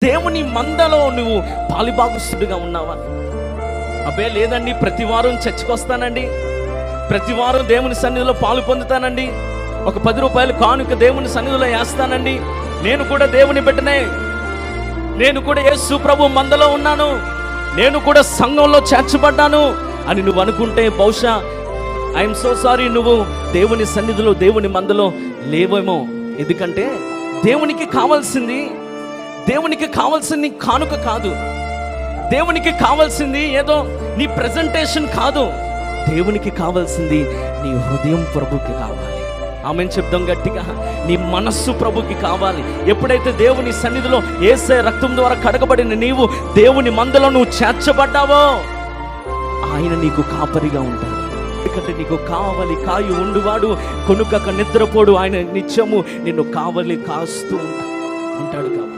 దేవుని మందలో నువ్వు పాలిభాగస్తుడిగా ఉన్నావా? అబ్బే లేదండి, ప్రతి వారం చర్చికి వస్తానండి, ప్రతి వారం దేవుని సన్నిధిలో పాలు పొందుతానండి, ఒక 10 రూపాయలు కానుక దేవుని సన్నిధిలో వేస్తానండి, నేను కూడా దేవుని బిడ్డనే, నేను కూడా యేసు ప్రభు మందలో ఉన్నాను, నేను కూడా సంఘంలో చేర్చబడ్డాను అని నువ్వు అనుకుంటే బహుశా ఐఎమ్ సో సారీ, నువ్వు దేవుని సన్నిధిలో దేవుని మందలో లేవేమో. ఎందుకంటే దేవునికి కావాల్సింది కానుక కాదు, దేవునికి కావాల్సింది ఏదో నీ ప్రెజెంటేషన్ కాదు, దేవునికి కావాల్సింది నీ హృదయం ప్రభుకి కావాలి. ఆమెను చెప్దాం గట్టిగా, నీ మనస్సు ప్రభుకి కావాలి. ఎప్పుడైతే దేవుని సన్నిధిలో యేసయ్య రక్తం ద్వారా కడగబడిన నీవు దేవుని మందలో నువ్వు చేర్చబడ్డావో ఆయన నీకు కాపరిగా ఉంటాడు. ఎందుకంటే నీకు కావలి కాయు ఉండువాడు కొనుకక నిద్రపోడు, ఆయన నిత్యము నిన్ను కావలి కాస్తూ ఉంటాడు కాబట్టి